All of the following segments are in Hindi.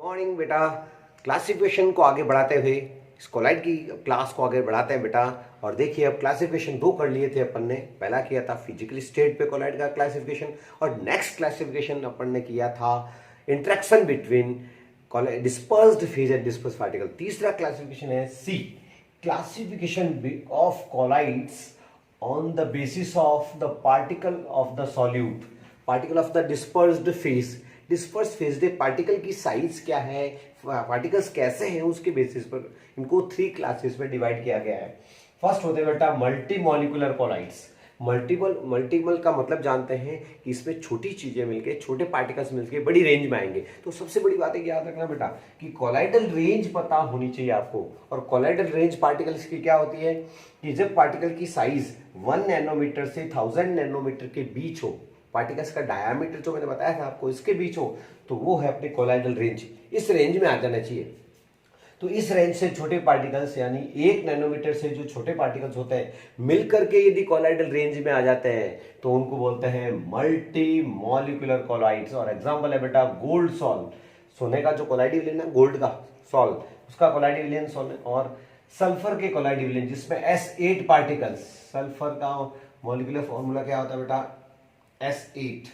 मॉर्निंग बेटा। क्लासिफिकेशन को आगे बढ़ाते हुए इस कोलाइड की क्लास को आगे बढ़ाते हैं बेटा। और देखिए अब क्लासिफिकेशन दो कर लिए थे अपन ने। पहला किया था फिजिकल स्टेट पे कोलाइड का क्लासिफिकेशन और नेक्स्ट क्लासिफिकेशन अपन ने किया था interaction between dispersed phase and disperse particle. तीसरा क्लासिफिकेशन है C, classification of colloids on the basis of the particle of the solute, particle of the dispersed phase. Disperse phase the particle की साइज क्या है, पार्टिकल्स कैसे हैं, उसके बेसिस पर इनको थ्री क्लासेस में डिवाइड किया गया है। फर्स्ट होते हैं बेटा मल्टी मॉलिक्यूलर कोलाइड्स। मल्टीपल का मतलब जानते हैं कि इसमें छोटी चीजें मिलके, छोटे पार्टिकल्स मिलके बड़ी रेंज में आएंगे। तो सबसे बड़ी बात है कि याद रखना बेटा कि कोलाइडल रेंज पता होनी चाहिए आपको। और कोलाइडल रेंज पार्टिकल्स की क्या होती है कि जब पार्टिकल की साइज 1 नैनोमीटर से 1000 नैनोमीटर के बीच हो, पार्टिकल्स का डायमीटर जो मैंने बताया था आपको इसके बीच हो, तो वो है अपने कोलाइडल रेंज। इस रेंज में आ जाना चाहिए। तो इस रेंज से छोटे पार्टिकल्स यानी 1 नैनोमीटर से जो छोटे पार्टिकल्स होते हैं मिलकर के यदि कोलाइडल रेंज में आ जाते हैं तो उनको बोलते हैं मल्टी मॉलिक्यूलर कोलाइड्स। और एग्जांपल है बेटा गोल्ड सॉल्ट, सोने का जो कोलाइडल विलयन है गोल्ड का सॉल्ट, उसका कोलाइडल विलयन सॉल्ट। और सल्फर के कोलाइडल विलयन जिसमें S8 पार्टिकल्स, सल्फर का मॉलिक्यूलर फॉर्मूला क्या होता है बेटा S8।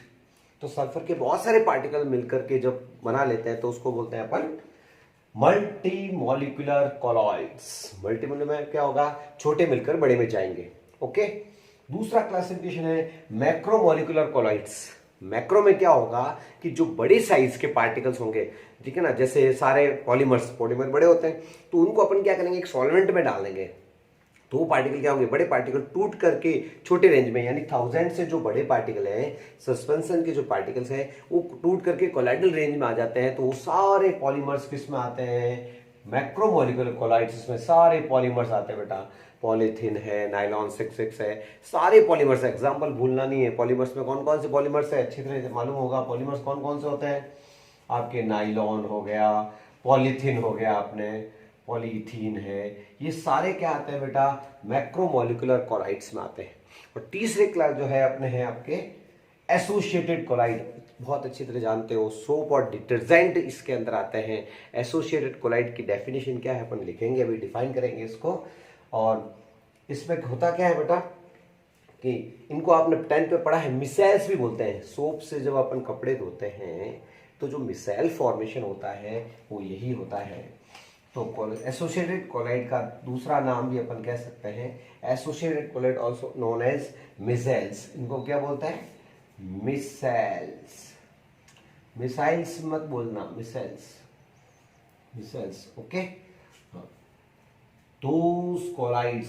तो सल्फर के बहुत सारे पार्टिकल मिलकर के जब बना लेते हैं तो उसको बोलते हैं अपन मल्टी मॉलिक्यूलर कोलॉइड्स। मल्टी में क्या होगा, छोटे मिलकर बड़े में जाएंगे। ओके। दूसरा क्लासिफिकेशन है मैक्रो मॉलिक्यूलर कोलॉइड्स। मैक्रो में क्या होगा कि जो बड़े साइज के पार्टिकल्स होंगे, ठीक है ना, जैसे सारे पॉलीमर बड़े होते हैं, तो उनको अपन क्या करेंगे एक सॉल्वेंट में डाल देंगे। तो वो पार्टिकल क्या होंगे, बड़े पार्टिकल टूट करके छोटे रेंज में यानी 1000 से जो बड़े पार्टिकल हैं, सस्पेंशन के जो पार्टिकल्स हैं, वो टूट करके कोलाइडल रेंज में आ जाते हैं। तो वो सारे पॉलीमर्स किस में आते हैं, मैक्रोमोलिकुलर कोलाइड्स। इसमें सारे पॉलीमर्स आते हैं बेटा, पॉलीथीन है, नाइलॉन 6 है, सारे पॉलीमर्स। एग्जाम्पल भूलना नहीं है, पॉलीमर्स में कौन कौन से पॉलीमर्स है अच्छी तरह से मालूम होगा। पॉलीमर्स कौन कौन से होते हैं आपके, नाइलॉन हो गया, पॉलीथीन हो गया, आपने पॉलीथीन है, ये सारे क्या आते हैं बेटा मैक्रोमोलिकुलर कोलाइड्स में आते हैं। और तीसरे क्लास जो है अपने हैं आपके एसोसिएटेड कोलाइड, बहुत अच्छी तरह जानते हो, सोप और डिटर्जेंट इसके अंदर आते हैं। एसोसिएटेड कोलाइड की डेफिनेशन क्या है अपन लिखेंगे, अभी डिफाइन करेंगे इसको। और इसमें होता क्या है बेटा कि इनको आपने 10th पे पढ़ा है, मिसाइल्स भी बोलते हैं। सोप से जब अपन कपड़े धोते हैं तो जो मिसाइल फॉर्मेशन होता है वो यही होता है। तो एसोसिएटेड कोलाइड का दूसरा नाम भी अपन कह सकते हैं associated colloid, also known as micelles. इनको क्या बोलते हैं, मिसाइल्स। मिसाइल्स मत बोलना, micelles, micelles. Okay. those colloids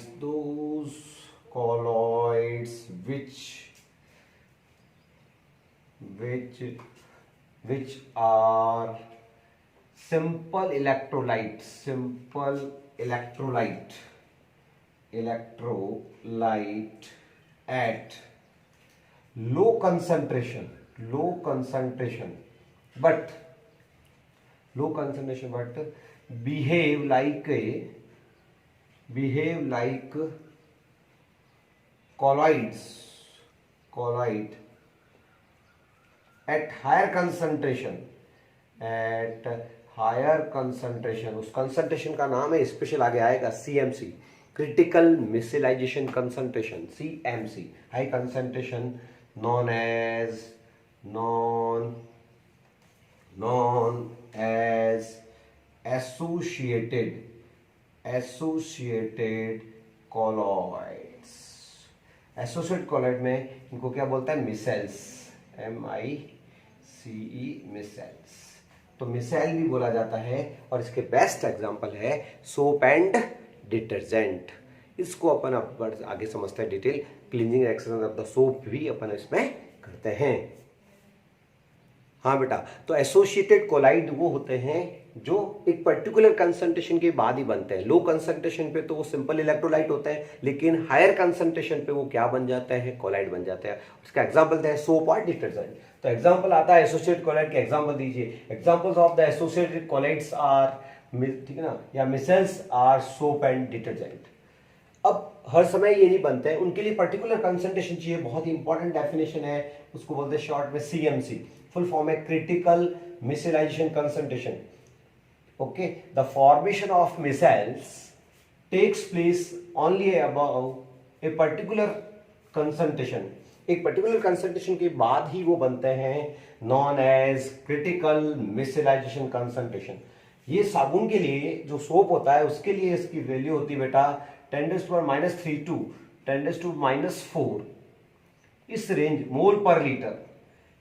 which are simple electrolyte at low concentration but behave like colloid at higher concentration। उस कंसंट्रेशन का नाम है, स्पेशल आगे आएगा CMC, critical micellization concentration, CMC, high concentration known as associated colloids। Associated colloid में इनको क्या बोलता है, मिसाइल्स, MICE, मिसाइल्स। तो मिसाइल भी बोला जाता है। और इसके बेस्ट एग्जांपल है सोप एंड डिटर्जेंट। इसको अपन अब आगे समझते हैं detail. Cleaning action of the soap भी अपन इसमें करते हैं। हाँ बेटा, तो एसोसिएटेड कोलाइड वो होते हैं जो एक पर्टिकुलर कंसंट्रेशन के बाद ही बनते हैं। लो कंसंट्रेशन पे तो वो सिंपल इलेक्ट्रोलाइट होते हैं, लेकिन हायर कंसंट्रेशन पे वो क्या बन जाते हैं, कोलाइड बन जाते हैं। उसका एग्जांपल है सोप और डिटर्जेंट। तो एग्जांपल आता है एसोसिएटेड कोलाइड के, एग्जांपल दीजिए। Examples of the associated colloids are, ठीक है ना, या micelles are soap and detergent. अब हर समय ये नहीं बनते हैं, उनके लिए पर्टिकुलर कंसंट्रेशन चाहिए। बहुत ही इंपॉर्टेंट डेफिनेशन है, उसको बोलते हैं शॉर्ट में CMC। फुल फॉर्म है critical micellization concentration. Okay, the formation of micelles takes place only above a particular concentration. एक पर्टिकुलर कंसंट्रेशन के बाद ही वो बनते हैं, नॉन एज क्रिटिकल मिसेलाइजेशन कंसंट्रेशन। ये साबुन के लिए जो सोप होता है उसके लिए इसकी वैल्यू होती है बेटा 10⁻³ to 10⁻⁴, इस रेंज मोल पर लीटर।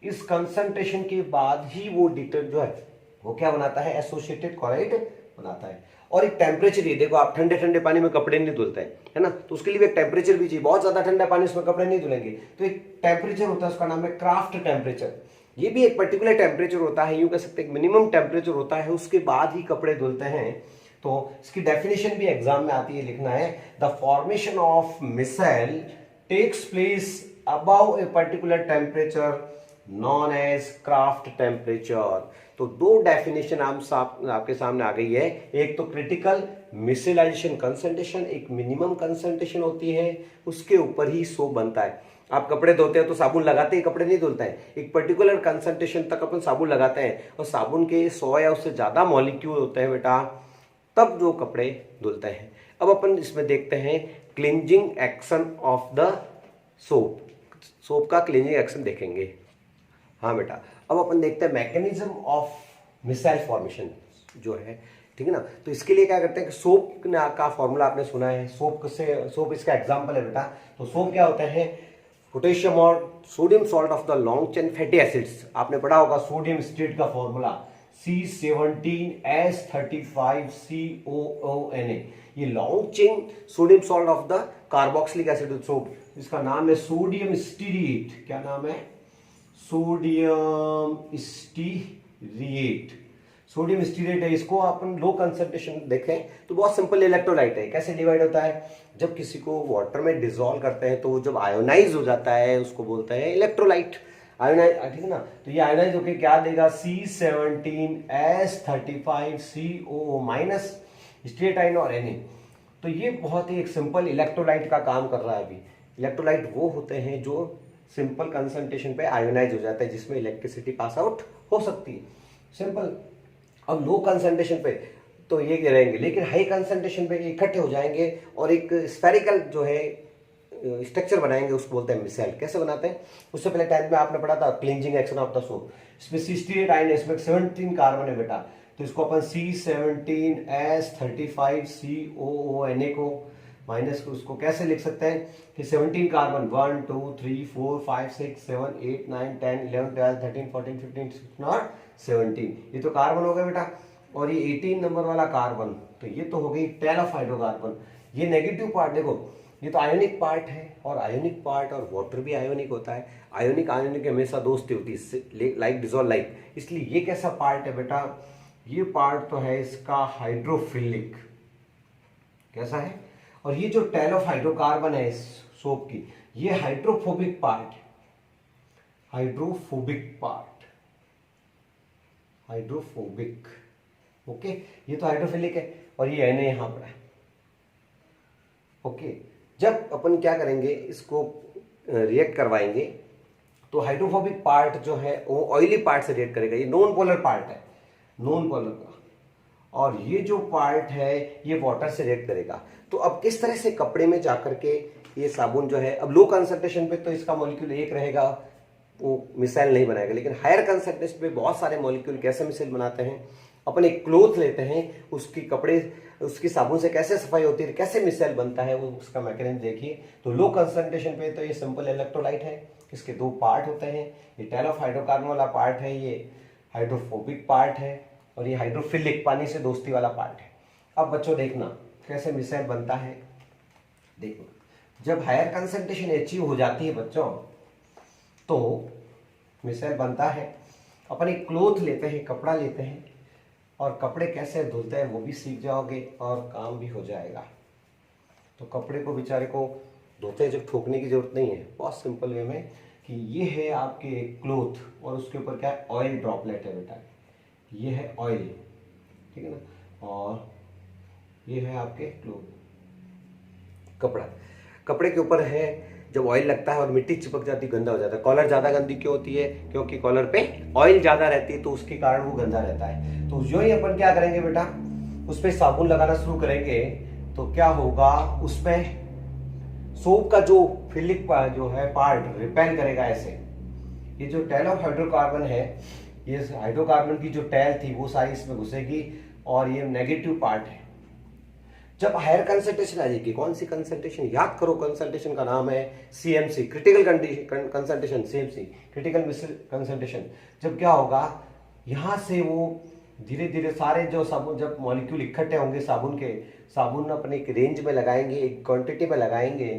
इस कंसंट्रेशन के बाद ही वो डिटर्जेंट जो है वो क्या बनाता है, एसोसिएटेड क्लोराइड बनाता है। और एक टेम्परेचर, ये देखो आप ठंडे ठंडे पानी में कपड़े नहीं धुलते हैं, है ना, तो उसके लिए भी एक टेम्परेचर भी चाहिए। बहुत ज्यादा ठंडा पानी उसमें कपड़े नहीं धुलेंगे, तो एक टेम्परेचर होता है, उसका नाम है क्राफ्ट टेम्परेचर। ये भी एक पर्टिकुलर टेम्परेचर होता है, यूं कह सकते हैं मिनिमम टेम्परेचर होता है, उसके बाद ही कपड़े धुलते हैं। तो इसकी डेफिनेशन भी एग्जाम में आती है, लिखना है the formation of micelle takes place above a particular temperature known as kraft temperature. तो दो डेफिनेशन आपके सामने आ गई है, एक तो क्रिटिकल मिसेलाइजेशन कंसंट्रेशन, एक मिनिमम कंसंट्रेशन होती है, उसके ऊपर ही सोप बनता है। आप कपड़े धोते हैं तो साबुन लगाते ही कपड़े नहीं धुलते हैं, एक पर्टिकुलर कंसंट्रेशन तक अपन साबुन लगाते हैं, और साबुन के 100 या उससे ज्यादा मॉलिक्यूल होते हैं बेटा, तब जो कपड़े धुलते हैं। अब अपन इसमें देखते हैं cleansing action of the soap. Soap का क्लींजिंग एक्शन देखेंगे। हाँ बेटा, अब अपन देखते हैं मैकेनिज्म ऑफ मिसाइल फॉर्मेशन जो है, ठीक है ना। तो इसके लिए क्या करते हैं कि सोप का फॉर्मूला आपने सुना है, सोप इसका एग्जांपल है बेटा। तो सोप क्या होता है, पोटेशियम और sodium salt of the long chain fatty acids. आपने पढ़ा होगा सोडियम स्ट्रेट का फॉर्मूला C17H35COONA। ये long chain sodium salt of the carboxylic acid soap, इसका नाम है सोडियम स्टीरिएट। क्या नाम है, सोडियम स्टीरिएट। सोडियम स्टीरेट है, इसको अपन लो कंसंट्रेशन देखें तो बहुत सिंपल इलेक्ट्रोलाइट है। कैसे डिवाइड होता है, जब किसी को वाटर में डिसॉल्व करते हैं तो वो जब आयोनाइज हो जाता है उसको बोलते हैं इलेक्ट्रोलाइट, आयोनाइज, ठीक है ना। तो ये आयोनाइज होके क्या देगा, C17H35CO माइनस स्ट्रेट आयन और Na। तो ये बहुत ही एक सिंपल इलेक्ट्रोलाइट का काम कर रहा है। अभी इलेक्ट्रोलाइट वो होते हैं जो सिंपल कंसंट्रेशन पे आयोनाइज हो जाता है, जिसमें इलेक्ट्रिसिटी पास आउट हो सकती है, सिंपल। अब लो कंसंट्रेशन पे तो ये रहेंगे, लेकिन हाई कंसंट्रेशन पे इकट्ठे हो जाएंगे और एक स्फेरिकल जो है स्ट्रक्चर बनाएंगे, उसको बोलते हैं मिसेल। कैसे बनाते हैं, उससे पहले टाइम में आपने पढ़ा था cleansing action of the soap. इसमें 68 आयन है, इसमें 17 कार्बन है बेटा, तो इसको अपन C17H35COONA को माइनस को उसको कैसे लिख सकते हैं कि 17 कार्बन 1 2 3 4 5 6 7 8 9 10 11 12 13 14 15 16 17, ये तो कार्बन हो गया बेटा। और ये 18 नंबर वाला कार्बन, तो ये तो हो गई टेल ऑफ हाइड्रोकार्बन। ये नेगेटिव पार्ट देखो, ये तो आयोनिक पार्ट है, और आयोनिक पार्ट और वाटर भी आयोनिक होता है। आयोनिक आयोनिक हमेशा दोस्ती होती है, लाइक डिसॉल्व लाइक। इसलिए ये कैसा पार्ट है बेटा, ये पार्ट तो है इसका हाइड्रोफिलिक। कैसा है, और ये जो टेल ऑफ हाइड्रोकार्बन है इस सोप की, ये hydrophobic part, hydrophobic part, hydrophobic. Okay, ये तो हाइड्रोफिलिक है, और ये Na यहां पर है। ओके, जब अपन क्या करेंगे, इसको रिएक्ट करवाएंगे तो हाइड्रोफोबिक पार्ट जो है वो ऑयली पार्ट से रिएक्ट करेगा। ये नॉन पोलर पार्ट है, नॉन पोलर का, और ये जो पार्ट है ये वाटर से रिएक्ट करेगा। तो अब किस तरह से कपड़े में जाकर के ये साबुन जो है, अब लो कंसंट्रेशन पे तो इसका मॉलिक्यूल एक रहेगा, वो मिसाइल नहीं बनाएगा, लेकिन हायर कंसंट्रेशन पे बहुत सारे मॉलिक्यूल कैसे मिसाइल बनाते हैं, अपन एक क्लोथ लेते हैं, उसकी कपड़े उसकी साबुन से कैसे सफाई होती है, कैसे मिसाइल बनता है, वो उसका मैकेनिज्म देखिए। तो लो कंसंट्रेशन पे तो ये सिंपल इलेक्ट्रोलाइट है, इसके दो पार्ट होते हैं, ये टेल ऑफ हाइड्रोकार्बन वाला पार्ट है, ये हाइड्रोफोबिक पार्ट है, और ये हाइड्रोफिलिक पानी से दोस्ती वाला पार्ट है। अब बच्चों देखना कैसे मिसाइल बनता है। देखो, जब हायर कंसंट्रेशन अचीव हो जाती है बच्चों, तो मिसाइल बनता है। अपन एक क्लोथ लेते हैं, कपड़ा लेते हैं, और कपड़े कैसे धुलते हैं वो भी सीख जाओगे और काम भी हो जाएगा। तो कपड़े को बेचारे को धोते जब ठोकने की जरूरत नहीं है, बहुत सिंपल वे में कि ये है आपके एक क्लोथ, और उसके ऊपर क्या है, ऑयल ड्रॉपलेट है बेटा, ये है ऑयल, ठीक है ना, और ये है आपके क्लोथ, कपड़ा। कपड़े के ऊपर है जब ऑयल लगता है और मिट्टी चिपक जाती है, गंदा हो जाता है। कॉलर ज़्यादा गंदी क्यों होती है? क्योंकि कॉलर पे ऑयल ज़्यादा रहती है, तो उसके कारण वो गंदा रहता है। तो जो ही अपन क्या करेंगे बेटा, उस पर साबुन लगाना शुरू करेंगे तो क्या होगा, उसमें सोप का जो फिलिक जो है पार्ट रिपेल करेगा ऐसे। ये जो टेल ऑफ हाइड्रोकार्बन है, ये हाइड्रोकार्बन की जो टेल थी वो सारी इसमें घुसेगी और ये नेगेटिव पार्ट है। जब हायर कंसंट्रेशन आ जाएगी, कौन सी कंसंट्रेशन, याद करो, कंसंट्रेशन का नाम है CMC, critical concentration, CMC critical micelle concentration. जब क्या होगा, यहां से वो धीरे धीरे सारे जो साबुन, जब मॉलिक्यूल इकट्ठे होंगे साबुन के, साबुन अपने एक रेंज में लगाएंगे, एक क्वांटिटी में लगाएंगे,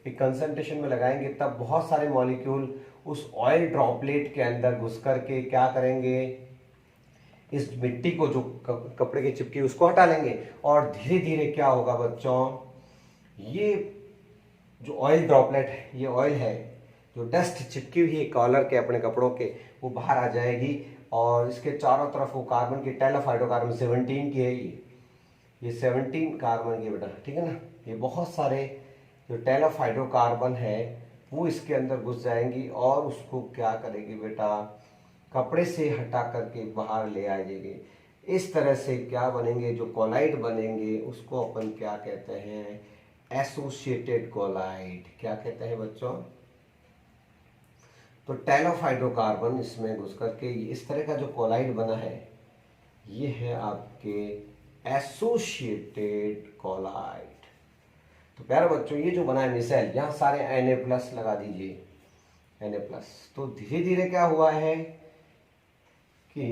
एक कंसंट्रेशन में लगाएंगे, तब बहुत सारे मॉलिक्यूल उस ऑयल ड्रॉपलेट के अंदर घुस करके क्या करेंगे, इस मिट्टी को जो कपड़े की चिपकी उसको हटा लेंगे। और धीरे धीरे क्या होगा बच्चों, ये जो ऑयल ड्रॉपलेट है, ये ऑयल है, जो डस्ट चिपकी हुई है कॉलर के अपने कपड़ों के, वो बाहर आ जाएगी और इसके चारों तरफ वो कार्बन की टेल ऑफ हाइड्रोकार्बन 17 की है, ये 17 कार्बन की बेटा, ठीक है ना। ये बहुत सारे जो टेल ऑफ हाइड्रोकार्बन है वो इसके अंदर घुस जाएंगी और उसको क्या करेगी बेटा, कपड़े से हटा करके बाहर ले आ जाएगी। इस तरह से क्या बनेंगे, जो कोलाइड बनेंगे उसको अपन क्या कहते हैं, एसोसिएटेड कोलाइड। क्या कहते हैं बच्चों, तो टेल ऑफ हाइड्रोकार्बन इसमें घुस करके इस तरह का जो कोलाइड बना है, ये है आपके एसोसिएटेड कोलाइड। तो प्यारे बच्चों, ये जो बना है मिसाइल, यहाँ सारे Na+ लगा दीजिए, Na+। तो धीरे धीरे क्या हुआ है कि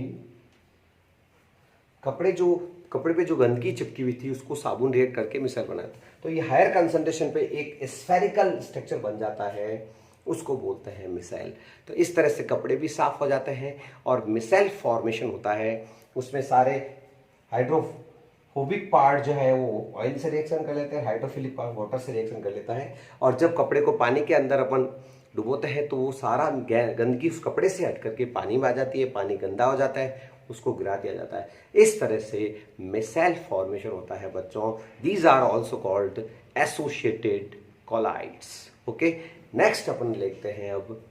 कपड़े पे जो गंदगी चिपकी हुई थी उसको साबुन रिएक्ट करके मिसाइल बनाया। तो ये हायर कंसंट्रेशन पे एक स्फेरिकल स्ट्रक्चर बन जाता है, उसको बोलते हैं मिसाइल। तो इस तरह से कपड़े भी साफ हो जाते हैं और मिसाइल फॉर्मेशन होता है। उसमें सारे हाइड्रोफोबिक पार्ट जो है वो ऑयल से रिएक्शन कर लेते हैं, हाइड्रोफिलिक पार्ट वाटर से रिएक्शन कर लेता है। और जब कपड़े को पानी के अंदर अपन डुबोते हैं तो वो सारा गंदगी उस कपड़े से हट करके पानी में आ जाती है, पानी गंदा हो जाता है, उसको गिरा दिया जाता है। इस तरह से मिसाइल फॉर्मेशन होता है बच्चों। These are also called associated colloids. Okay, next अपन देखते हैं, अब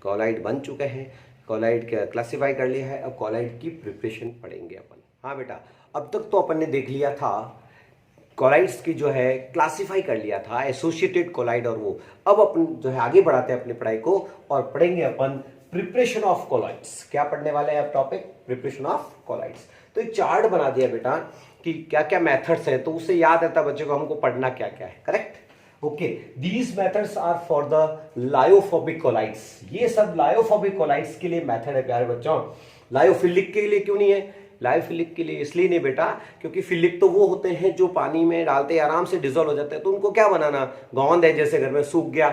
कोलाइड बन चुके हैं, कोलाइड का क्लासिफाई कर लिया है, अब कोलाइड की प्रिपरेशन पढ़ेंगे अपन। हाँ बेटा, अब तक तो अपन ने देख लिया था कोलाइड्स की जो है क्लासिफाई कर लिया था, एसोसिएटेड कोलाइड और वो। अब अपन जो है आगे बढ़ाते हैं अपनी पढ़ाई को और पढ़ेंगे अपन प्रिपरेशन ऑफ कोलाइड्स। क्या पढ़ने वाले हैं अब टॉपिक, प्रिपरेशन ऑफ कोलाइड्स। तो एक चार्ट बना दिया बेटा कि क्या क्या मेथड्स हैं, तो उससे याद रहता बच्चों को हमको पढ़ना क्या क्या है, correct. Okay, these methods are for the lyophobic colloids. ये सब लायोफोबिक कोलाइड्स के लिए मेथड है प्यारे बच्चों। लायोफिलिक के लिए क्यों नहीं है? लायोफिलिक के लिए इसलिए नहीं बेटा, क्योंकि फिलिक तो वो होते हैं जो पानी में डालते आराम से डिजोल्व हो जाते हैं, तो उनको क्या बनाना, गोंद है जैसे घर में सूख गया,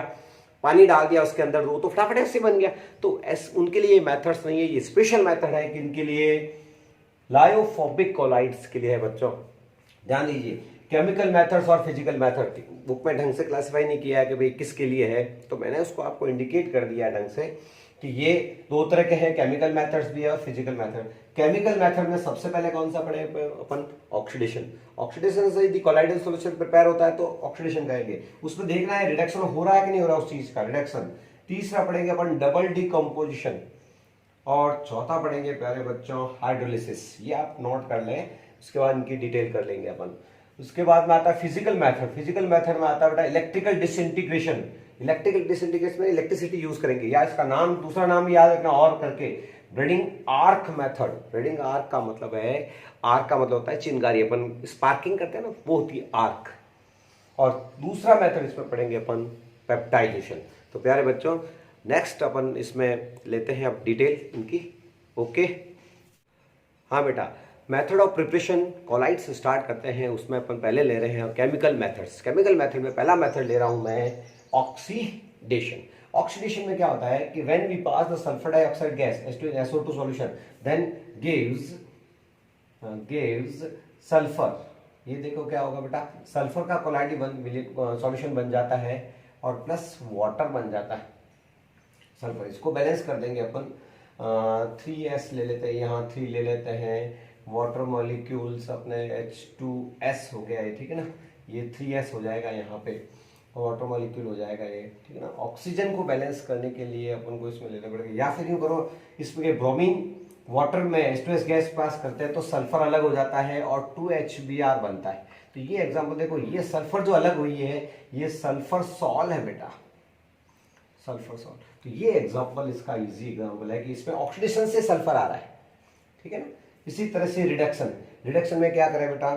पानी डाल दिया उसके अंदर, वो तो फटाफट ऐसे बन गया। तो उनके लिए मेथड्स नहीं है, ये स्पेशल मेथड है कि इनके लिए लायोफोबिक कोलाइड्स के लिए है बच्चों। ध्यान दीजिए, केमिकल मेथड्स और फिजिकल मेथड बुक में ढंग से क्लासिफाई नहीं किया है कि भाई किसके लिए है, तो मैंने उसको आपको इंडिकेट कर दिया ढंग से कि ये दो तरह के हैं, केमिकल मेथड्स भी है और फिजिकल मेथड। केमिकल मेथड में सबसे पहले कौन सा पढ़े अपन, ऑक्सीडेशन। ऑक्सीडेशन से यदि कोलाइडल सॉल्यूशन प्रिपेयर होता है तो ऑक्सीडेशन कहेंगे, उसमें देखना है रिडक्शन हो रहा है कि नहीं हो रहा उस चीज का, रिडक्शन। तीसरा पढ़ेंगे अपन डबल डिकम्पोजिशन और चौथा पढ़ेंगे प्यारे बच्चों हाइड्रोलिसिस। ये आप नोट कर लें, उसके बाद इनकी डिटेल कर लेंगे अपन। उसके बाद में आता है फिजिकल मेथड। फिजिकल मेथड में आता है बेटा इलेक्ट्रिकल डिसइंटीग्रेशन। इलेक्ट्रिकल डिसइंटीग्रेशन में इलेक्ट्रिसिटी यूज करेंगे, या इसका नाम दूसरा नाम याद रखना और करके, breeding arc method. Breeding arc का मतलब है, आर्क का मतलब होता है चिंगारी, अपन स्पार्किंग करते हैं ना, वो होती है आर्क। और दूसरा मेथड इसमें पढ़ेंगे अपन पेप्टाइजेशन। तो प्यारे बच्चों, नेक्स्ट अपन इसमें लेते हैं अब डिटेल इनकी। ओके, हाँ बेटा, method of preparation colloids start करते हैं। उसमें अपन पहले ले रहे हैं केमिकल मेथड्स। केमिकल मेथड में पहला मेथड ले रहा हूं मैं ऑक्सीडेशन। ऑक्सीडेशन में क्या होता है कि when we pass the sulphur dioxide gas SO2 solution then gives sulphur. ये देखो क्या होगा बेटा, सल्फर का कोलाइड सॉल्यूशन बन जाता है और प्लस वाटर बन जाता है सल्फर। इसको बैलेंस कर देंगे अपन, 3S ले लेते हैं, यहाँ 3 ले लेते हैं, वाटर मॉलिक्यूल्स अपने H2S हो गया है, ठीक है ना, ये 3S हो जाएगा यहाँ पे। वाटर मॉलिक्यूल हो जाएगा ये, ठीक है ना। ऑक्सीजन को बैलेंस करने के लिए अपन को इसमें लेना पड़ेगा, या फिर यूँ करो इसमें ब्रोमीन वाटर में H2S गैस पास करते हैं तो सल्फर अलग हो जाता है और 2HBr बनता है। तो ये एग्जांपल देखो, ये सल्फर जो अलग हुई है ये सल्फर सॉल है बेटा, सल्फर सॉल। तो ये एग्जांपल इसका इजी एग्जांपल है कि इसमें ऑक्सीडेशन से सल्फर आ रहा है, ठीक है ना। इसी तरह से रिडक्शन, रिडक्शन में क्या करें बेटा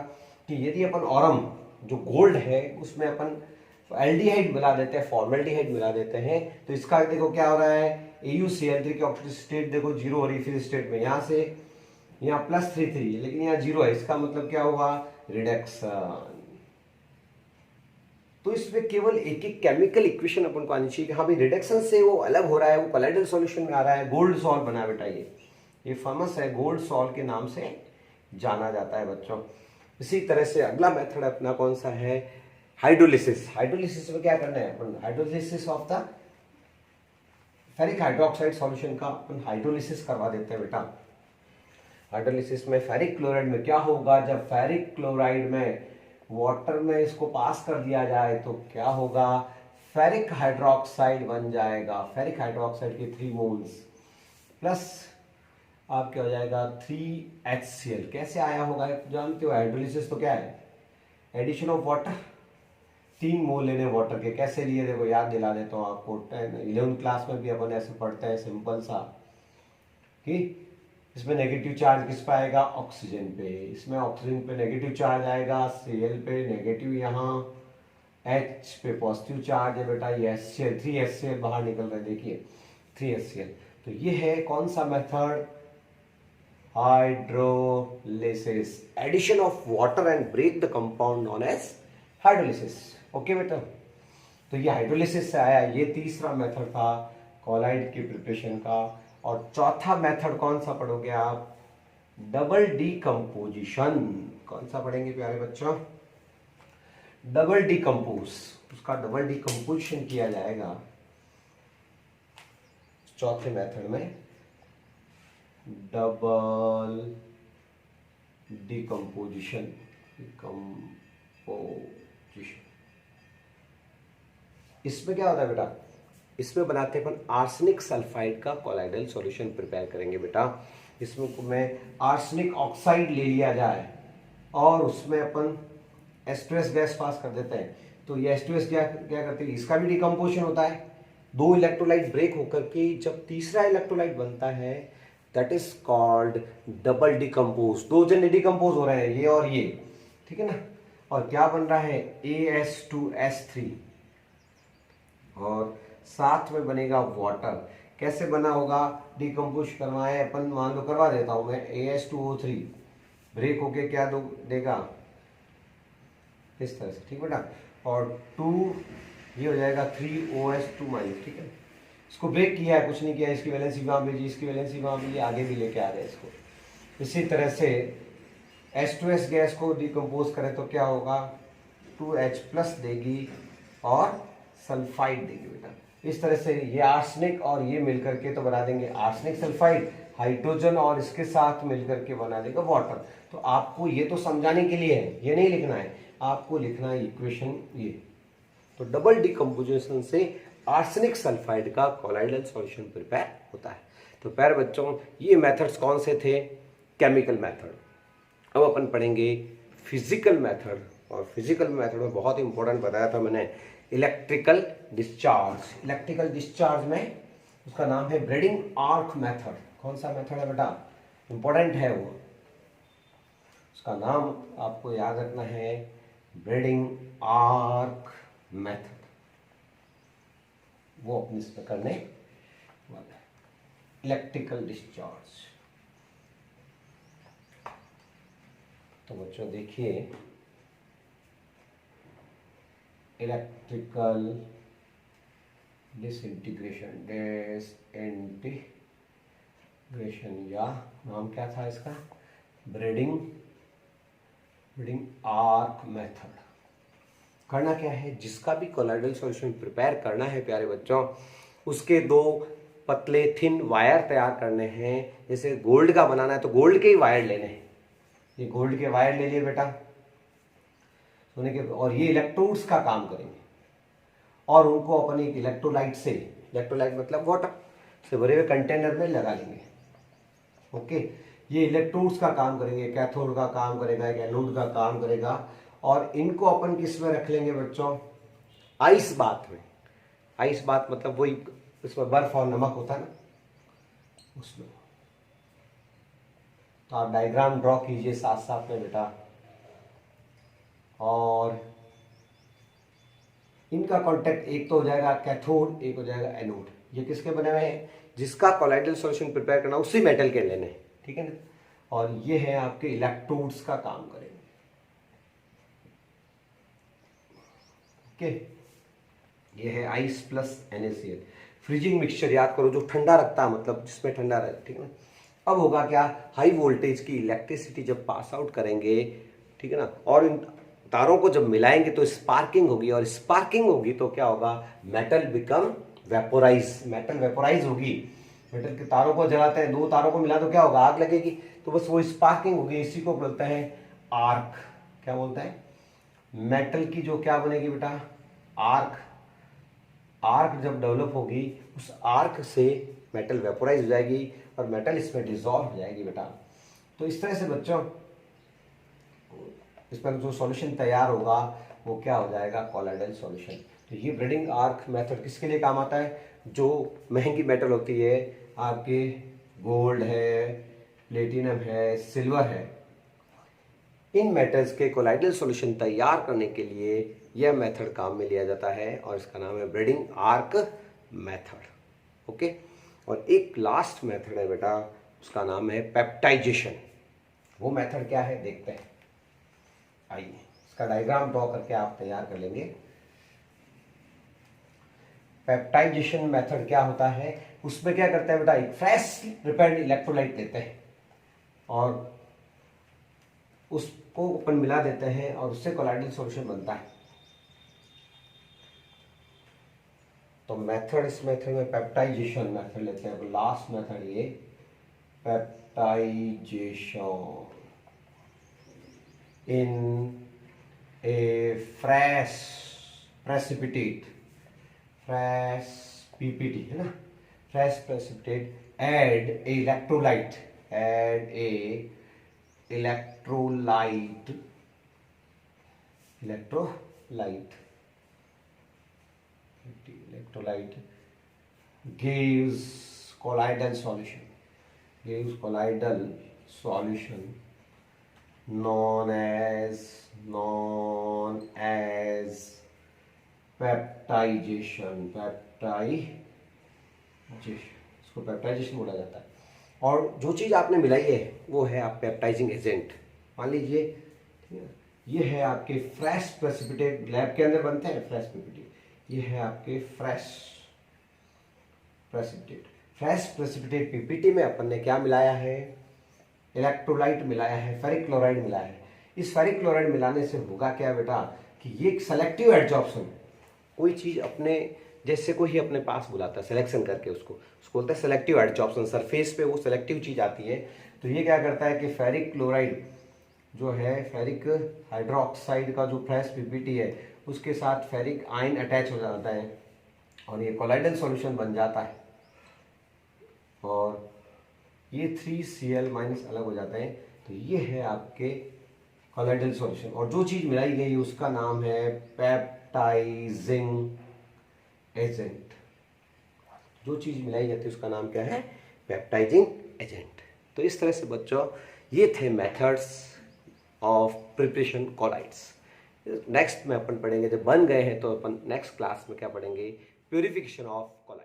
कि यदि अपन ऑरम जो गोल्ड है उसमें अपन एल्डिहाइड मिला देते हैं, फॉर्मेल्डिहाइड मिला देते हैं, तो इसका देखो क्या हो रहा है, AuCl3 की ऑक्सीडेशन स्टेट देखो जीरो हो रही है, फिर स्टेट में यहाँ से यहाँ +3 है लेकिन यहाँ जीरो है, इसका मतलब क्या होगा, रिडक्शन। तो इसमें केवल एक एक केमिकल इक्वेशन अपन को आनी चाहिए कि हाँ भाई रिडक्शन से वो अलग हो रहा है, वो कोलाइडल सॉल्यूशन में आ रहा है, गोल्ड सॉल बना बेटा, ये फेमस है, गोल्ड सॉल के नाम से जाना जाता है बच्चों। इसी तरह से अगला मेथड अपना कौन सा है, हाइड्रोलिसिस। हाइड्रोलिसिस में क्या करना है अपन, hydrolysis of the ferric hydroxide solution का अपन हाइड्रोलिसिस करवा देते हैं बेटा। हाइड्रोलिसिस में फेरिक क्लोराइड में क्या होगा, जब फेरिक क्लोराइड में वाटर में इसको पास कर दिया जाए तो क्या होगा, फेरिक हाइड्रोक्साइड बन जाएगा। फेरिक हाइड्रोक्साइड के 3 मोल्स प्लस आप क्या हो जाएगा 3HCl। कैसे आया होगा जानते हो, हाइड्रोलिसिस तो क्या है, एडिशन ऑफ वाटर, 3 मोल लेने वाटर के। कैसे लिए देखो याद दिला देता हूँ आपको, 11th क्लास में भी अपन ऐसे पढ़ते हैं सिंपल सा कि इसमें नेगेटिव चार्ज किस पे आएगा, ऑक्सीजन पे। इसमें ऑक्सीजन पे नेगेटिव चार्ज आएगा, Cl पे नेगेटिव, यहाँ H पे पॉजिटिव चार्ज है बेटा, ये HCl 3HCl बाहर निकल रहा है, देखिए 3HCl। तो ये है कौन सा method, hydrolysis, addition of water and break the compound known as hydrolysis. Okay बेटा, तो ये हाइड्रोलिसिस से आया, ये तीसरा मेथड था कोलाइड की प्रिपरेशन का। और चौथा मेथड कौन सा पढ़ोगे आप, डबल डीकंपोजिशन। कौन सा पढ़ेंगे प्यारे बच्चों, डबल डीकंपोज। उसका डबल डीकंपोजिशन किया जाएगा चौथे मेथड में, डबल डीकंपोजिशन। इसमें क्या होता है बेटा, इसमें बनाते हैं अपन आर्सेनिक सल्फाइड का कोलाइडल सॉल्यूशन प्रिपेयर करेंगे बेटा। इसमें में आर्सेनिक ऑक्साइड ले लिया जाए और उसमें अपन H2S गैस पास कर देते हैं, तो ये H2S क्या करते हैं, इसका भी डिकम्पोजिशन होता है, 2 इलेक्ट्रोलाइट ब्रेक होकर के जब तीसरा इलेक्ट्रोलाइट बनता है that is called double decompose. 2 जन डिकम्पोज हो रहे हैं, ये और ये, ठीक है ना। और क्या बन रहा है, AS2S3 और साथ में बनेगा वाटर। कैसे बना होगा, डिकम्पोज करवाए अपन, मान लो करवा देता हूं मैं, AS2O3 ब्रेक होके क्या देगा इस तरह से, ठीक बेटा। और 2 ये हो जाएगा 3OS2-, ठीक है। इसको ब्रेक किया है, कुछ नहीं किया, इसकी वैलेंसी वहां भेजी, इसकी वैलेंसी वहां भेजी, आगे भी लेके आ रहे हैं इसको। इसी तरह से H2S गैस को डिकम्पोज करें तो क्या होगा, 2H+ देगी और सल्फाइड देगी बेटा। इस तरह से ये आर्सेनिक और ये मिलकर के तो बना देंगे आर्सेनिक सल्फाइड, हाइड्रोजन और इसके साथ मिलकर के बना देगा वाटर। तो आपको ये तो समझाने के लिए है, ये नहीं लिखना है, आपको लिखना है इक्वेशन ये। तो डबल डिकम्पोजिशन से आर्सेनिक सल्फाइड का कोलाइडल सॉल्यूशन प्रिपेयर होता है। तो प्यारे बच्चों, ये मेथड्स कौन से थे, केमिकल मेथड। अब अपन पढ़ेंगे फिजिकल मेथड, और फिजिकल मेथड में बहुत इंपॉर्टेंट बताया था मैंने, इलेक्ट्रिकल डिस्चार्ज। इलेक्ट्रिकल डिस्चार्ज में उसका नाम है ब्रेडिंग आर्क मेथड। कौन सा मेथड है बेटा, इंपॉर्टेंट है वो, उसका नाम आपको याद रखना है, ब्रेडिंग आर्क मेथड। वो अपने इसमें करने वाला है, इलेक्ट्रिकल डिस्चार्ज। तो बच्चों देखिए, इलेक्ट्रिकल डिसइंटीग्रेशन, या नाम क्या था इसका, ब्रेडिंग आर्क मेथड। करना क्या है, जिसका भी कोलाइडल सॉल्यूशन प्रिपेयर करना है प्यारे बच्चों, उसके 2 पतले थिन वायर तैयार करने हैं। जैसे गोल्ड का बनाना है तो गोल्ड के ही वायर लेने हैं, ये गोल्ड के वायर ले लिए बेटा सोने के, और ये इलेक्ट्रोड्स का काम करेंगे। और उनको अपन एक इलेक्ट्रोलाइट से, इलेक्ट्रोलाइट मतलब वाटर से भरे हुए कंटेनर में लगा लेंगे। ओके, ये इलेक्ट्रोड्स का काम करेंगे, कैथोड का काम करेगा, एक एनोड का काम करेगा, और इनको अपन किस में रख लेंगे बच्चों, आइस बाथ में। आइस बाथ मतलब वही इसमें बर्फ और नमक होता है ना, उसमें। तो आप डायग्राम ड्रॉ कीजिए साथ साथ में बेटा। और इनका कांटेक्ट एक तो हो जाएगा कैथोड, एक हो जाएगा एनोड। ये किसके बने हुए हैं, जिसका कोलाइडल सॉल्यूशन प्रिपेयर करना उसी मेटल के लेने, ठीक है ना। और ये है आपके इलेक्ट्रोड्स का काम करेंगे। ओके, ये है ice plus NaCl। Freezing mixture याद करो, जो ठंडा रखता है, मतलब जिसमें ठंडा रहे, ठीक है ना। अब होगा क्या, हाई वोल्टेज की इलेक्ट्रिसिटी जब पास आउट करेंगे, ठीक है ना, और इन तारों को जब मिलाएंगे तो स्पार्किंग होगी, और स्पार्किंग होगी तो क्या होगा, metal become vaporise, metal vaporise होगी। मेटल के तारों को जलाते हैं, दो तारों को मिला तो क्या होगा, आग लगेगी, तो बस वो स्पार्किंग होगी। इसी को बोलते हैं आर्क। क्या बोलते हैं, मेटल की जो क्या बनेगी बेटा, आर्क। आर्क जब डेवलप होगी, उस आर्क से मेटल वेपोराइज हो जाएगी और मेटल इसमें डिसॉल्व हो जाएगी बेटा। तो इस तरह से बच्चों इस पर जो सॉल्यूशन तैयार होगा वो क्या हो जाएगा, कोलाइडल सॉल्यूशन। तो ये ब्रीडिंग आर्क मेथड किसके लिए काम आता है, जो महंगी मेटल होती है, आपके गोल्ड है, प्लेटिनम है, सिल्वर है, इन मेटल्स के कोलाइडल सॉल्यूशन तैयार करने के लिए यह मेथड काम में लिया जाता है, और इसका नाम है ब्रीडिंग आर्क मेथड। ओके, और एक लास्ट मेथड है बेटा, उसका नाम है पेप्टाइजेशन। वो मेथड क्या है देखते हैं, आइए इसका डायग्राम ड्रॉ करके आप तैयार कर लेंगे। पेप्टाइजेशन मेथड क्या होता है, उसमें क्या करते हैं बेटा, एक फ्रेश प्रिपेयर्ड इलेक्ट्रोलाइट लेते हैं और उसको अपन मिला देते हैं और उससे कोलाइडल सॉल्यूशन बनता है। तो मेथड, इस मेथड में पेप्टाइजेशन मेथड लेते हैं। लास्ट मेथड ये peptization in a fresh precipitate, fresh PPT है ना, fresh precipitate, add a electrolyte, add a electrolyte, electrolyte gives colloidal solution, gives colloidal solution known as peptization, इसको पेप्टाइजेशन बोला जाता है। और जो चीज़ आपने मिलाई है वो है आप पेप्टाइजिंग एजेंट। मान लीजिए ये है आपके फ्रेश प्रेसिपिटेट, लैब के अंदर बनते हैं फ्रेश पीपीटी, ये है आपके फ्रेश प्रेसिपिटेट पीपीटी में अपन ने क्या मिलाया है, इलेक्ट्रोलाइट मिलाया है, फेरिक क्लोराइड मिलाया है। इस फेरिक क्लोराइड मिलाने से होगा क्या बेटा, कि ये एक सेलेक्टिव एडजॉर्प्शन, कोई चीज अपने जैसे कोई अपने पास बुलाता है सिलेक्शन करके, उसको बोलते हैं सेलेक्टिव एडजॉर्प्शन। सरफेस पे वो सेलेक्टिव चीज आती है। तो ये क्या करता है कि फेरिक क्लोराइड जो है, फेरिक हाइड्रोक्साइड का जो फ्रेश पीपीटी है उसके साथ फेरिक आयन अटैच हो जाता है और ये कोलाइडल सॉल्यूशन बन जाता है, और ये 3Cl- अलग हो जाते हैं। तो ये है आपके कोलाइडल सॉल्यूशन, और जो चीज मिलाई गई उसका नाम है पेप्टाइजिंग एजेंट। जो चीज मिलाई जाती है उसका नाम क्या है, पेप्टाइजिंग एजेंट। तो इस तरह से बच्चों ये थे methods of preparation colloids. Next में अपन पढ़ेंगे, जब बन गए हैं तो अपन नेक्स्ट क्लास में क्या पढ़ेंगे, प्यूरिफिकेशन ऑफ कोलाइड।